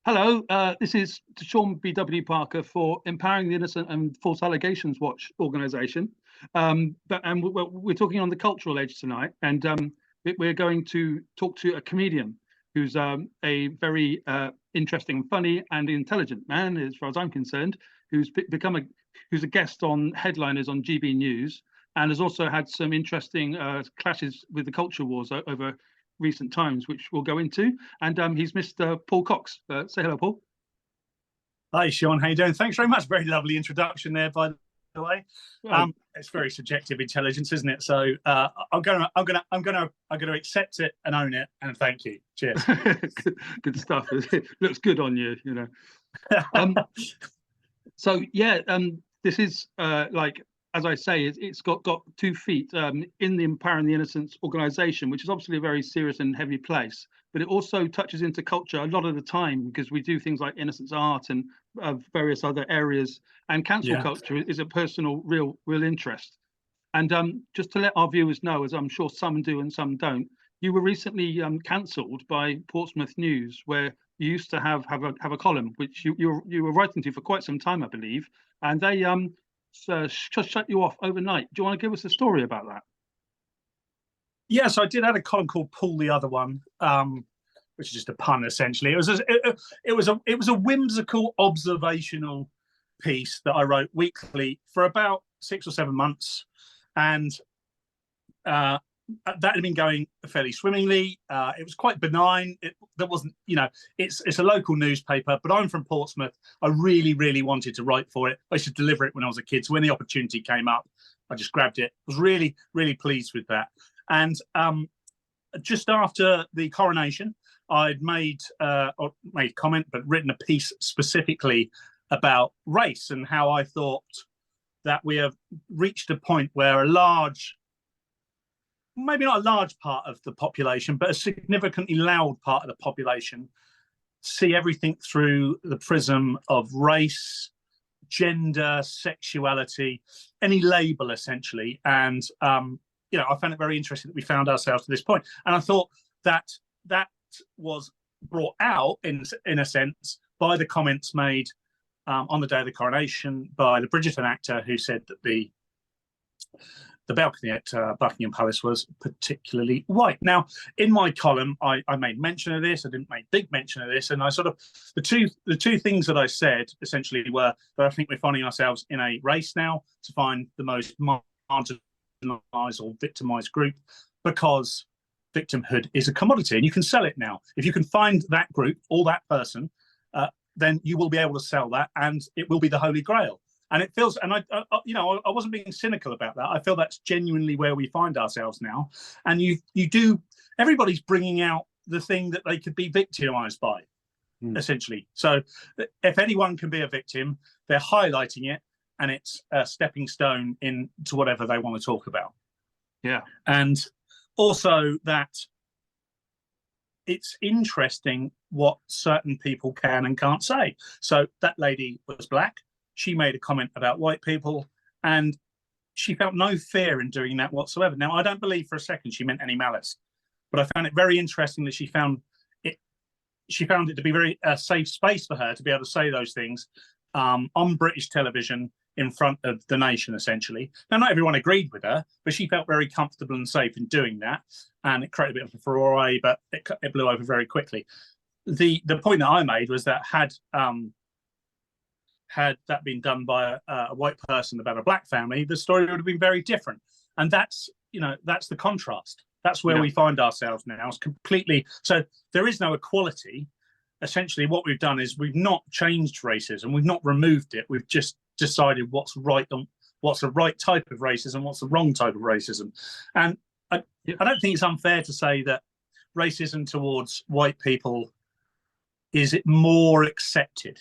Hello, this is Sean B.W. Parker for Empowering the Innocent and False Allegations Watch organisation. We're talking on the cultural edge tonight, and we're going to talk to a comedian who's a very interesting, funny, and intelligent man, as far as I'm concerned, who's a guest on headliners on GB News, and has also had some interesting clashes with the culture wars over recent times, which we'll go into. And he's Mr. Paul Cox. Say hello, Paul. Hi, Sean. How you doing? Thanks very much. Very lovely introduction there, by the way. It's very subjective intelligence, isn't it? So I'm gonna accept it and own it, and thank you. Cheers. Good stuff. It looks good on you, you know. So yeah, this is like, as I say, it's got 2 feet in the Empowering the Innocents organisation, which is obviously a very serious and heavy place. But it also touches into culture a lot of the time, because we do things like innocence art and various other areas. And cancel culture is a personal, real interest. And just to let our viewers know, as I'm sure some do and some don't, you were recently cancelled by Portsmouth News, where you used to have a column, which you were writing to for quite some time, I believe, and they just shut you off overnight. Do you want to give us a story about that? Yes, I did have a column called "Pull the Other One," which is just a pun, essentially. It was a whimsical observational piece that I wrote weekly for about 6 or 7 months, and that had been going fairly swimmingly. It was quite benign. There wasn't, it's a local newspaper, but I'm from Portsmouth. I really wanted to write for it. I should deliver it when I was a kid. So when the opportunity came up, I just grabbed it. I was really pleased with that. And just after the coronation, I'd made comment, but written a piece specifically about race and how I thought that we have reached a point where maybe not a large part of the population, but a significantly loud part of the population see everything through the prism of race, gender, sexuality, any label, essentially. And, I found it very interesting that we found ourselves to this point. And I thought that was brought out, in a sense, by the comments made on the day of the coronation by the Bridgerton actor, who said that the balcony at Buckingham Palace was particularly white. Now, in my column, I made mention of this. I didn't make big mention of this, and I sort of the two things that I said essentially were that I think we're finding ourselves in a race now to find the most marginalised or victimised group, because victimhood is a commodity, and you can sell it now. If you can find that group or that person, then you will be able to sell that, and it will be the holy grail. And it feels, and I wasn't being cynical about that. I feel that's genuinely where we find ourselves now. And everybody's bringing out the thing that they could be victimized by, essentially. So if anyone can be a victim, they're highlighting it, and it's a stepping stone into whatever they want to talk about. Yeah. And also that it's interesting what certain people can and can't say. So that lady was black. She made a comment about white people, and she felt no fear in doing that whatsoever. Now, I don't believe for a second she meant any malice, but I found it very interesting that she found it to be very safe space for her to be able to say those things on British television in front of the nation, essentially. Now, not everyone agreed with her, but she felt very comfortable and safe in doing that, and it created a bit of a furore, but it blew over very quickly. The point that I made was that had that been done by a white person about a black family, the story would have been very different. And that's the contrast. That's where we find ourselves now. It's completely, so there is no equality. Essentially, what we've done is we've not changed racism. We've not removed it. We've just decided what's right and what's the right type of racism, what's the wrong type of racism. And I don't think it's unfair to say that racism towards white people is more accepted.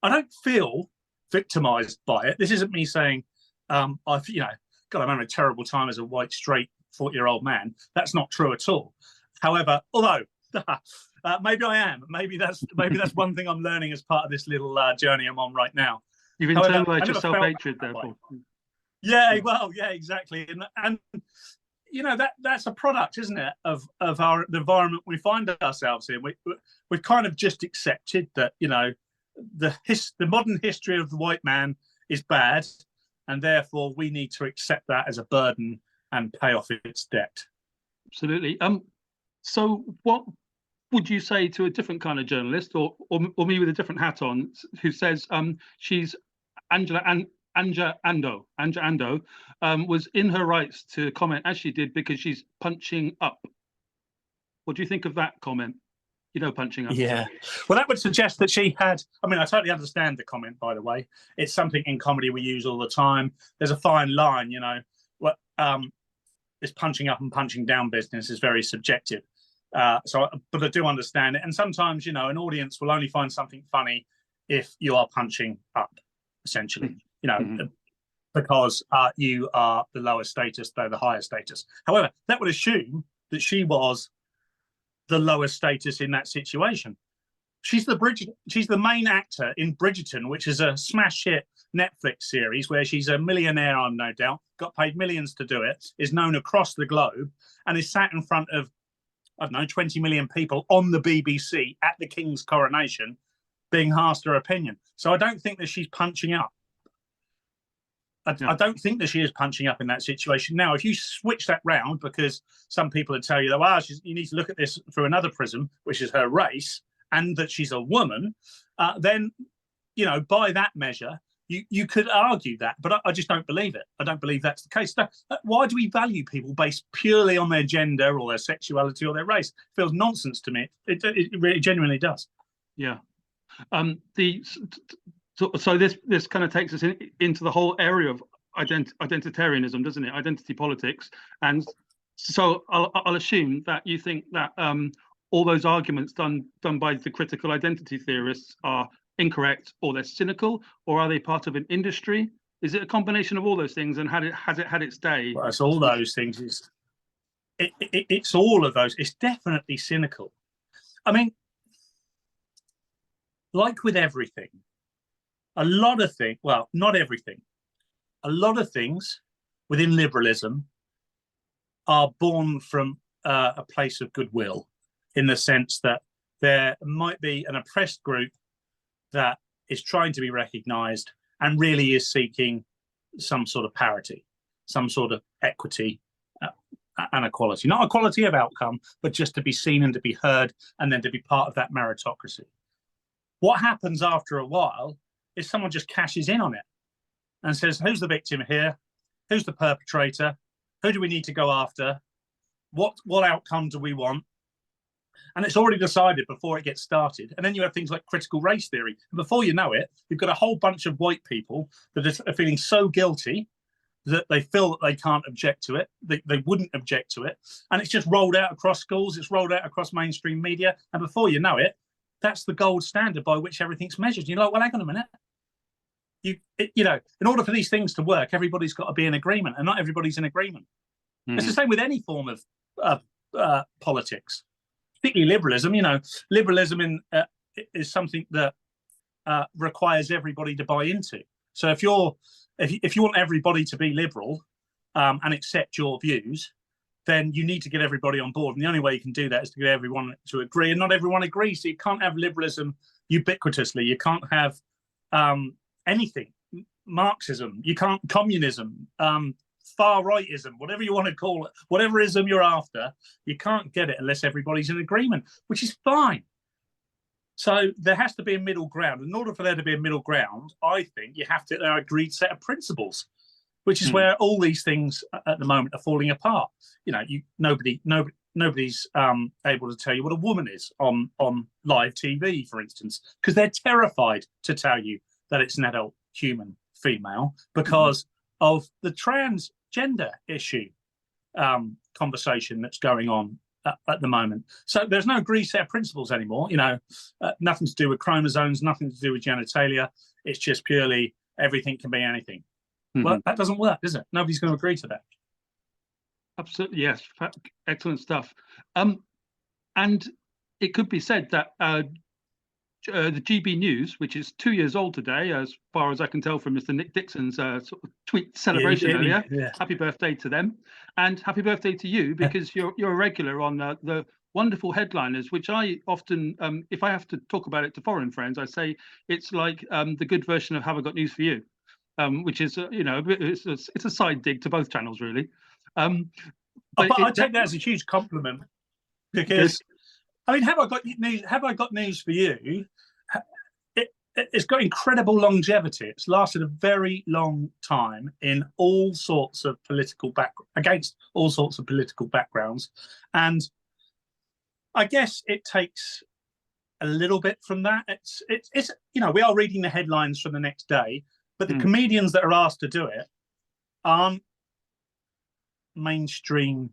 I don't feel victimized by it. This isn't me saying, God, I'm having a terrible time as a white, straight 40-year-old man. That's not true at all. However, although maybe I am. Maybe that's one thing I'm learning as part of this little journey I'm on right now. You've internalized your self-hatred there, Paul. Yeah, well, yeah, exactly. And you know, that's a product, isn't it, of the environment we find ourselves in. We've kind of just accepted that, you know, the modern history of the white man is bad, and therefore we need to accept that as a burden and pay off its debt. Absolutely. So what would you say to a different kind of journalist, or me with a different hat on, who says she's Anja Ando was in her rights to comment as she did because she's punching up? What do you think of that comment? You know, punching up. Yeah. Well, that would suggest that she had. I mean, I totally understand the comment, by the way. It's something in comedy we use all the time. There's a fine line, you know. What this punching up and punching down business is very subjective. But I do understand it. And sometimes, you know, an audience will only find something funny if you are punching up, essentially. You know, because you are the lower status, they're the higher status. However, that would assume that she was the lower status in that situation. She's the main actor in Bridgerton, which is a smash hit Netflix series where she's a millionaire, I'm no doubt, got paid millions to do it, is known across the globe, and is sat in front of, I don't know, 20 million people on the BBC at the King's coronation being asked her opinion. So I don't think that she's punching up. I don't think that she is punching up in that situation. Now, if you switch that round, because some people would tell you that, well, you need to look at this through another prism, which is her race, and that she's a woman, then, you know, by that measure, you could argue that. But I just don't believe it. I don't believe that's the case. Why do we value people based purely on their gender or their sexuality or their race? It feels nonsense to me. It really genuinely does. Yeah. So this kind of takes us into the whole area of identitarianism, doesn't it? Identity politics. And so I'll assume that you think that all those arguments done by the critical identity theorists are incorrect, or they're cynical, or are they part of an industry? Is it a combination of all those things, and has it had its day? Well, it's all those things. It's all of those. It's definitely cynical. I mean, like with everything, a lot of things, well, not everything, a lot of things within liberalism are born from a place of goodwill, in the sense that there might be an oppressed group that is trying to be recognized and really is seeking some sort of parity, some sort of equity and equality. Not equality of outcome, but just to be seen and to be heard, and then to be part of that meritocracy. What happens after a while is someone just cashes in on it and says, who's the victim here? Who's the perpetrator? Who do we need to go after? What outcome do we want? And it's already decided before it gets started. And then you have things like critical race theory. And before you know it, you've got a whole bunch of white people that are feeling so guilty that they feel that they can't object to it. They wouldn't object to it. And it's just rolled out across schools. It's rolled out across mainstream media. And before you know it, that's the gold standard by which everything's measured. You're like, well, hang on a minute. You know, in order for these things to work, everybody's got to be in agreement, and not everybody's in agreement. It's the same with any form of politics, particularly liberalism. You know, liberalism is something that requires everybody to buy into. So if you want everybody to be liberal and accept your views, then you need to get everybody on board. And the only way you can do that is to get everyone to agree. And not everyone agrees. So you can't have liberalism ubiquitously. You can't have anything. Marxism. You can't. Communism. Far rightism. Whatever you want to call it. Whatever ism you're after, you can't get it unless everybody's in agreement, which is fine. So there has to be a middle ground. In order for there to be a middle ground, I think you have to have an agreed set of principles, which is where all these things at the moment are falling apart. You know, nobody's able to tell you what a woman is on live TV, for instance, because they're terrified to tell you that it's an adult human female because of the transgender issue conversation that's going on at the moment. So there's no agreed set of principles anymore. You know, nothing to do with chromosomes, nothing to do with genitalia. It's just purely everything can be anything. Well, that doesn't work, does it? Nobody's going to agree to that. Absolutely, yes. Excellent stuff. And it could be said that the GB News, which is 2 years old today, as far as I can tell from Mr. Nick Dixon's sort of tweet celebration earlier. Yeah. Happy birthday to them, and happy birthday to you, because you're a regular on the wonderful headliners, which I often, if I have to talk about it to foreign friends, I say it's like the good version of Have I Got News for You, which is it's a side dig to both channels, really. But I take that as a huge compliment, because I mean, Have I Got News for You? It's got incredible longevity. It's lasted a very long time in all sorts of against all sorts of political backgrounds, and I guess it takes a little bit from that. It's we are reading the headlines from the next day, but the comedians that are asked to do it aren't mainstream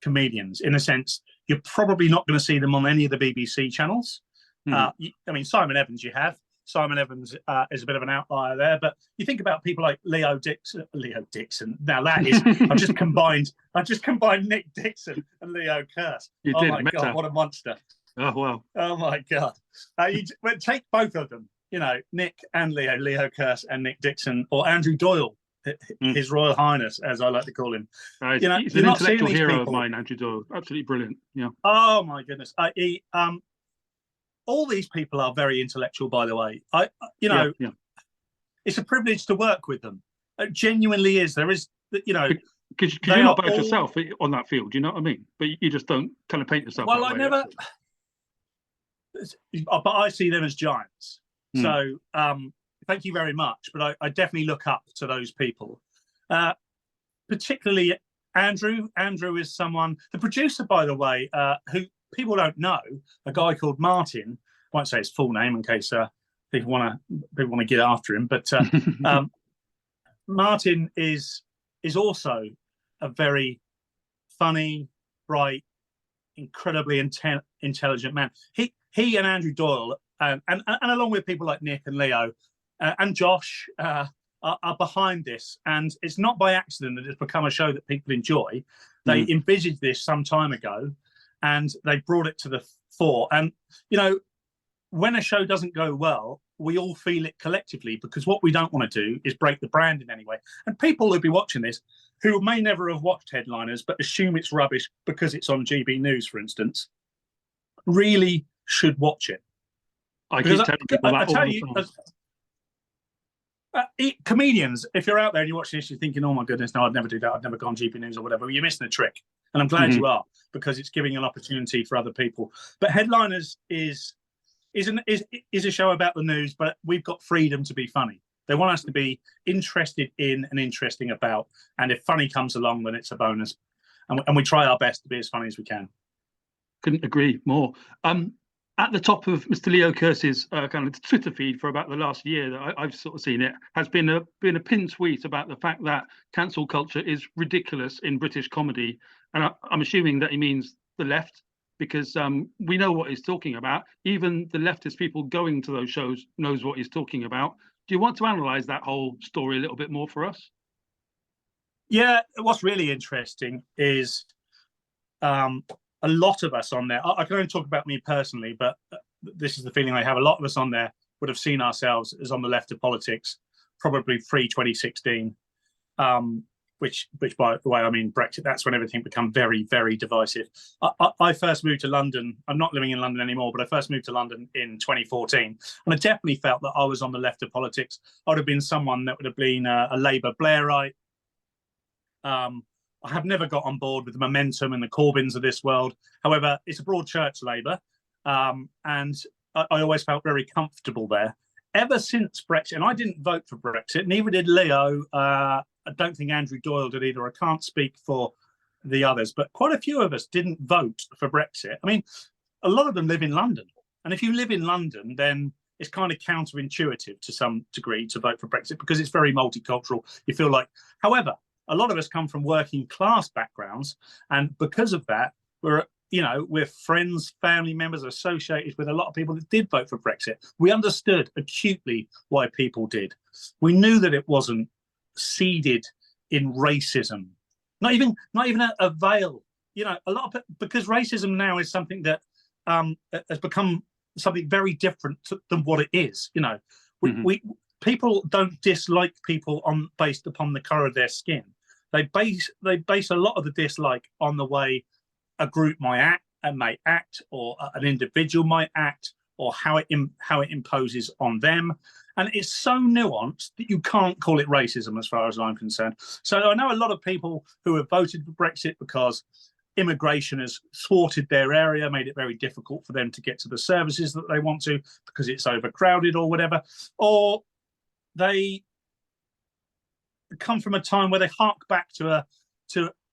comedians. In a sense, you're probably not going to see them on any of the BBC channels. I mean, Simon Evans is a bit of an outlier there, but you think about people like Leo Dixon. Now that is, I've just combined Nick Dixon and Leo Kearse. Oh my God, what a monster! Oh wow! Oh my God! Take both of them. Nick and Leo Kearse and Nick Dixon, or Andrew Doyle, His Royal Highness, as I like to call him. He's an intellectual hero of mine, Andrew Doyle. Absolutely brilliant. Yeah. Oh my goodness! All these people are very intellectual, by the way. It's a privilege to work with them. It genuinely is. There is, because you're not about yourself on that field. You know what I mean? But you just don't kind of paint yourself. Well, I never. But I see them as giants. So thank you very much. But I definitely look up to those people, particularly Andrew. Andrew is someone. The producer, by the way, who people don't know, a guy called Martin. I won't say his full name in case people want to get after him. But Martin is also a very funny, bright, incredibly intelligent man. He and Andrew Doyle, and along with people like Nick and Leo and Josh, are behind this. And it's not by accident that it's become a show that people enjoy. They envisaged this some time ago, and they brought it to the fore. And, when a show doesn't go well, we all feel it collectively, because what we don't want to do is break the brand in any way. And people who'll be watching this, who may never have watched Headliners, but assume it's rubbish because it's on GB News, for instance, really should watch it. I keep telling people that all the time. Comedians, if you're out there and you're watching this, you're thinking, oh my goodness, no, I'd never do that. I'd never go on GB News or whatever. Well, you're missing a trick. And I'm glad you are, because it's giving an opportunity for other people. But Headliners is a show about the news, but we've got freedom to be funny. They want us to be interested in and interesting about. And if funny comes along, then it's a bonus. And we try our best to be as funny as we can. Couldn't agree more. At the top of Mr. Leo Kearse's kind of Twitter feed for about the last year that I've sort of seen it, has been a pinned tweet about the fact that cancel culture is ridiculous in British comedy. And I'm assuming that he means the left, because we know what he's talking about. Even the leftist people going to those shows knows what he's talking about. Do you want to analyse that whole story a little bit more for us? Yeah, what's really interesting is a lot of us on there, I can only talk about me personally, but this is the feeling I have. A lot of us on there would have seen ourselves as on the left of politics, probably pre-2016, which by the way, I mean Brexit. That's when everything became very, very divisive. I first moved to London. I'm not living in London anymore, but I first moved to London in 2014. And I definitely felt that I was on the left of politics. I would have been someone that would have been a Labour Blairite. I have never got on board with the Momentum and the Corbyns of this world. However, it's a broad church Labour, and I always felt very comfortable there. Ever since Brexit, and I didn't vote for Brexit, neither did Leo. I don't think Andrew Doyle did either. I can't speak for the others, but quite a few of us didn't vote for Brexit. I mean, a lot of them live in London. And if you live in London, then it's kind of counterintuitive to some degree to vote for Brexit, because it's very multicultural. You feel like, however, a lot of us come from working class backgrounds. And because of that, we're friends, family members associated with a lot of people that did vote for Brexit. We understood acutely why people did. We knew that it wasn't seeded in racism, not even a veil. A lot of, because racism now is something that has become something very different than what it is. You know, we people don't dislike people based upon the color of their skin. They base a lot of the dislike on the way a group might act, or an individual might act, or how it imposes on them. And it's so nuanced that you can't call it racism, as far as I'm concerned. So I know a lot of people who have voted for Brexit because immigration has thwarted their area, made it very difficult for them to get to the services that they want to because it's overcrowded or whatever, or they come from a time where they hark back to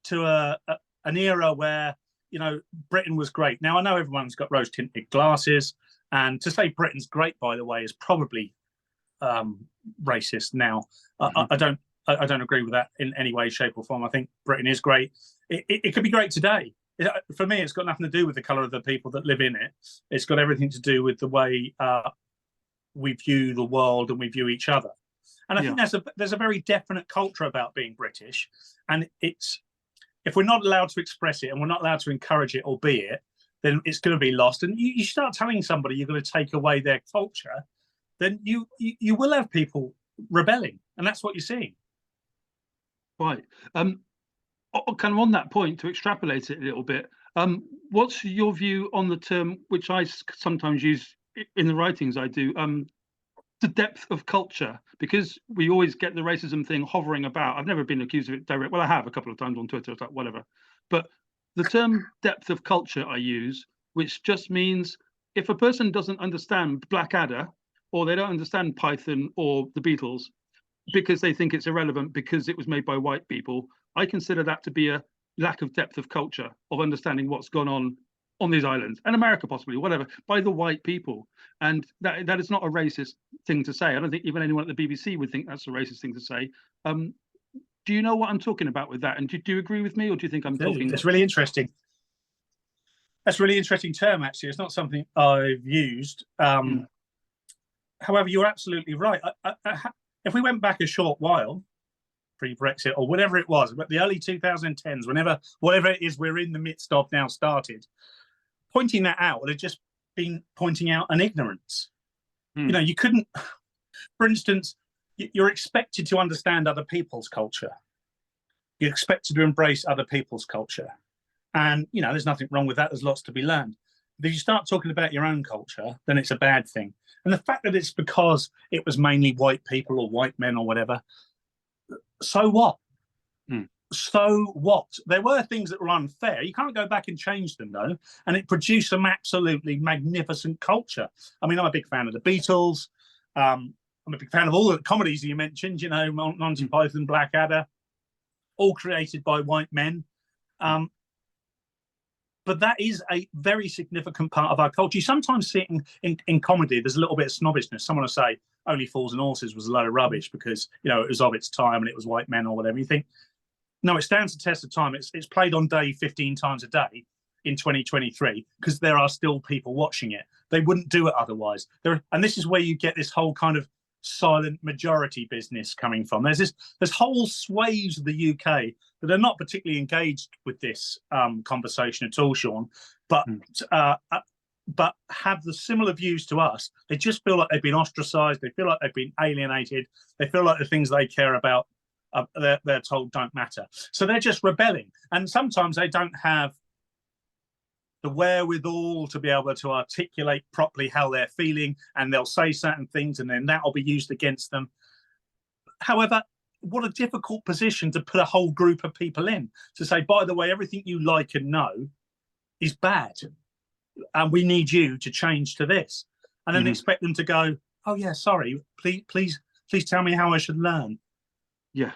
an era where, you know, Britain was great. Now I know everyone's got rose-tinted glasses, and to say Britain's great, by the way, is probably racist. Now I don't agree with that in any way, shape, or form. I think Britain is great. It could be great today. For me, it's got nothing to do with the colour of the people that live in it. It's got everything to do with the way we view the world and we view each other. And I think there's a very definite culture about being British, and if we're not allowed to express it and we're not allowed to encourage it or be it, then it's going to be lost. And you start telling somebody you're going to take away their culture, then you will have people rebelling, and that's what you're seeing. Right. Kind of on that point, to extrapolate it a little bit, what's your view on the term, which I sometimes use in the writings I do, the depth of culture? Because we always get the racism thing hovering about. I've never been accused of it direct. Well, I have a couple of times on Twitter, it's like whatever. But the term depth of culture I use, which just means if a person doesn't understand Blackadder, or they don't understand Python or the Beatles, because they think it's irrelevant because it was made by white people, I consider that to be a lack of depth of culture, of understanding what's gone on these islands, and America possibly, whatever, by the white people. And that is not a racist thing to say. I don't think even anyone at the BBC would think that's a racist thing to say. Do you know what I'm talking about with that? And do you agree with me, or do you think I'm talking? It's really interesting. That's a really interesting term, actually. It's not something I've used. However, you're absolutely right. If we went back a short while, pre-Brexit or whatever it was, but the early 2010s, whatever it is we're in the midst of now started, pointing that out would have just been pointing out an ignorance. You know, you couldn't, for instance, you're expected to understand other people's culture. You're expected to embrace other people's culture. And, you know, there's nothing wrong with that. There's lots to be learned. But if you start talking about your own culture, then it's a bad thing. And the fact that it's because it was mainly white people or white men or whatever, so what? So what? There were things that were unfair. You can't go back and change them, though. And it produced some absolutely magnificent culture. I mean, I'm a big fan of the Beatles. I'm a big fan of all the comedies you mentioned, you know, Monty Python, Blackadder, all created by white men. But that is a very significant part of our culture. You sometimes see it in comedy, there's a little bit of snobbishness. Someone will say Only Fools and Horses was a load of rubbish because, you know, it was of its time and it was white men or whatever. You think, no, it stands the test of time. It's played on day 15 times a day in 2023 because there are still people watching it. They wouldn't do it otherwise. And this is where you get this whole kind of silent majority business coming from. There's whole swathes of the UK that are not particularly engaged with this conversation at all, Sean, but have the similar views to us. They just feel like they've been ostracized. They feel like they've been alienated. They feel like the things they care about, they're told don't matter. So they're just rebelling. And sometimes they don't have the wherewithal to be able to articulate properly how they're feeling, and they'll say certain things and then that'll be used against them. However, what a difficult position to put a whole group of people in, to say, by the way, everything you like and know is bad and we need you to change to this, and then expect them to go, oh yeah, sorry, please tell me how I should learn. Yeah.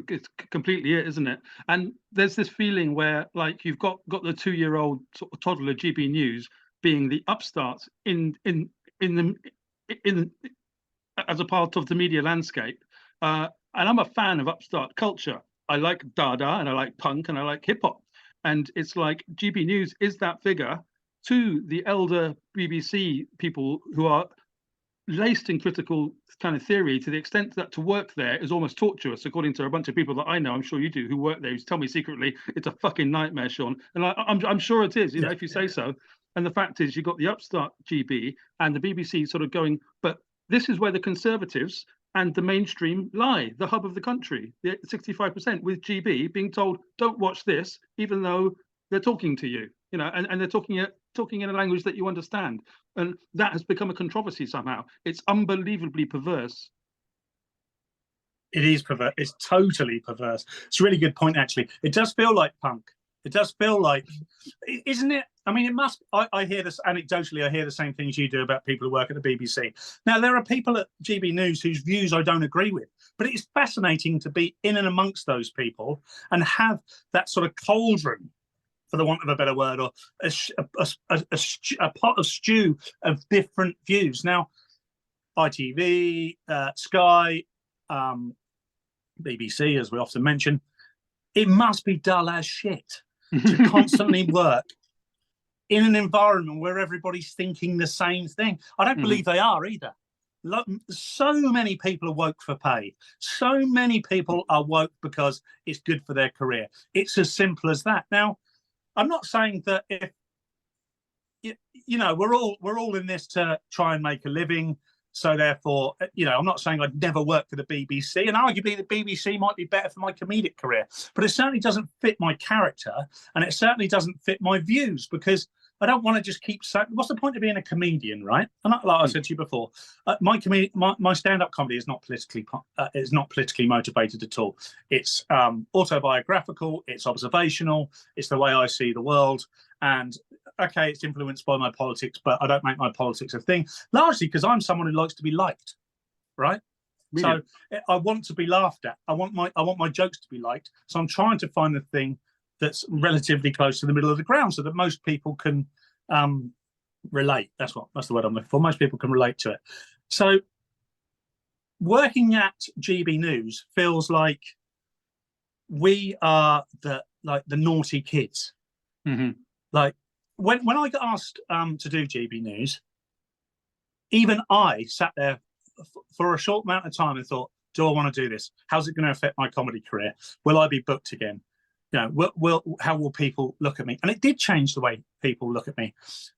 It's completely it, isn't it? And there's this feeling where, like, you've got the 2-year-old sort of toddler GB News being the upstart in as a part of the media landscape, and I'm a fan of upstart culture. I like Dada and I like punk and I like hip hop, and it's like GB News is that figure to the elder BBC people who are laced in critical kind of theory to the extent that to work there is almost torturous, according to a bunch of people that I know, I'm sure you do, who work there, who tell me secretly it's a fucking nightmare, Sean. And I'm sure it is, you know, if you say so. And the fact is, you've got the upstart GB and the BBC sort of going, but this is where the Conservatives and the mainstream lie, the hub of the country, the 65%, with GB being told, don't watch this, even though they're talking to you, you know, and they're talking in a language that you understand. And that has become a controversy somehow. It's unbelievably perverse. It is perverse. It's totally perverse. It's a really good point, actually. It does feel like punk. It does feel like, isn't it? I mean, it must. I hear this anecdotally. I hear the same things you do about people who work at the BBC. Now, there are people at GB News whose views I don't agree with, but it is fascinating to be in and amongst those people and have that sort of cauldron, for the want of a better word, or a pot of stew of different views. Now, ITV, Sky, BBC, as we often mention, it must be dull as shit to constantly work in an environment where everybody's thinking the same thing. I don't believe they are either. So many people are woke for pay. So many people are woke because it's good for their career. It's as simple as that. Now, I'm not saying that if you know, we're all in this to try and make a living. So therefore, you know, I'm not saying I'd never work for the BBC, and arguably the BBC might be better for my comedic career, but it certainly doesn't fit my character, and it certainly doesn't fit my views, because I don't want to just keep saying, what's the point of being a comedian, right? And like I said to you before, my stand-up comedy is not politically motivated at all. It's autobiographical, it's observational, it's the way I see the world, and okay, it's influenced by my politics, but I don't make my politics a thing, largely because I'm someone who likes to be liked, right? Really? So I want to be laughed at. I want my jokes to be liked. So I'm trying to find the thing that's relatively close to the middle of the ground, so that most people can relate. That's the word I'm looking for. Most people can relate to it. So working at GB News feels like we are the naughty kids. Mm-hmm. Like when I got asked to do GB News, even I sat there for a short amount of time and thought, do I want to do this? How's it going to affect my comedy career? Will I be booked again? You know, how will people look at me? And it did change the way people look at me.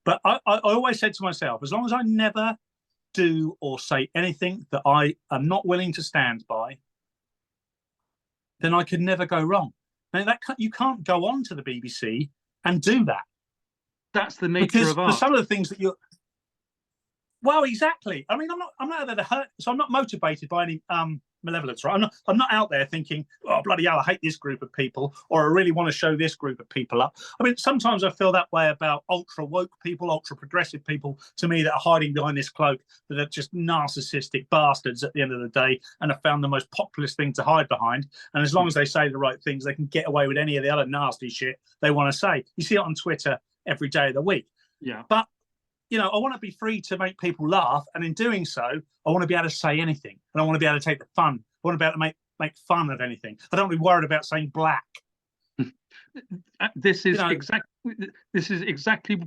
But I always said to myself, as long as I never do or say anything that I am not willing to stand by, then I could never go wrong. Now, you can't go on to the BBC and do that. That's the nature of art. Some of the things that you're... Well, exactly. I mean, I'm not out there to hurt, so I'm not motivated by any malevolence, right? I'm not out there thinking, oh, bloody hell, I hate this group of people, or I really want to show this group of people up. I mean, sometimes I feel that way about ultra woke people, ultra progressive people, to me, that are hiding behind this cloak, that are just narcissistic bastards at the end of the day, and have found the most populist thing to hide behind. And as long as they say the right things, they can get away with any of the other nasty shit they want to say. You see it on Twitter every day of the week. Yeah. But you know, I want to be free to make people laugh, and in doing so, I want to be able to say anything, and I want to be able to take the fun. I want to be able to make fun of anything. I don't want to be worried about saying black. This is exactly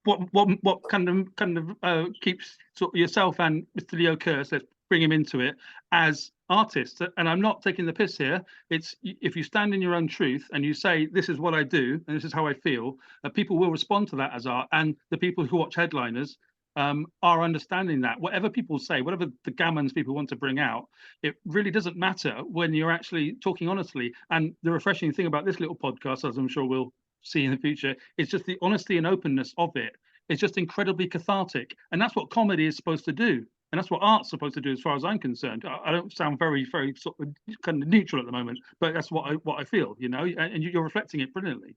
what kind of keeps sort of yourself and Mr. Leo Kearse, let's bring him into it, as artists. And I'm not taking the piss here. It's, if you stand in your own truth and you say, this is what I do and this is how I feel, people will respond to that as art. And the people who watch headliners are understanding that. Whatever people say, whatever the gammons people want to bring out, it really doesn't matter when you're actually talking honestly. And the refreshing thing about this little podcast, as I'm sure we'll see in the future, is just the honesty and openness of it. It's just incredibly cathartic. And that's what comedy is supposed to do. And that's what art's supposed to do, as far as I'm concerned. I don't sound very, very sort of kind of neutral at the moment, but that's what I feel, you know, and you're reflecting it brilliantly.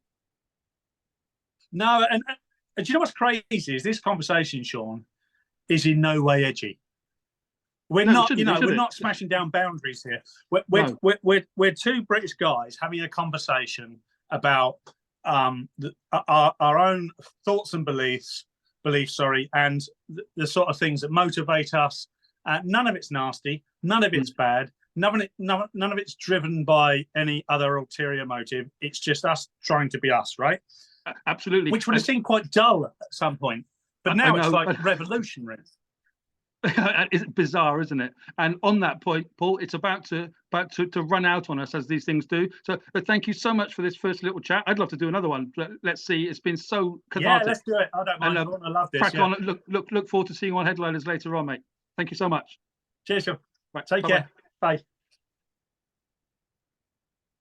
No, and do you know what's crazy is this conversation, Sean, is in no way edgy. We're not, you know, we're not smashing down boundaries here. We're two British guys having a conversation about our own thoughts and beliefs, and the sort of things that motivate us. None of it's nasty, none of it's bad, none of it's driven by any other ulterior motive. It's just us trying to be us, right? Absolutely. Which would have seemed quite dull at some point, but now it's like revolutionary. It's bizarre, isn't it? And on that point, Paul, it's about to run out on us, as these things do. So, but thank you so much for this first little chat. I'd love to do another one. Let's see. It's been so cathartic. Yeah, let's do it. I don't mind. And, I love this. crack Yeah. on. Look forward to seeing you on Headliners later on, mate. Thank you so much. Cheers, Sean. Right, Take bye-bye. care. Bye.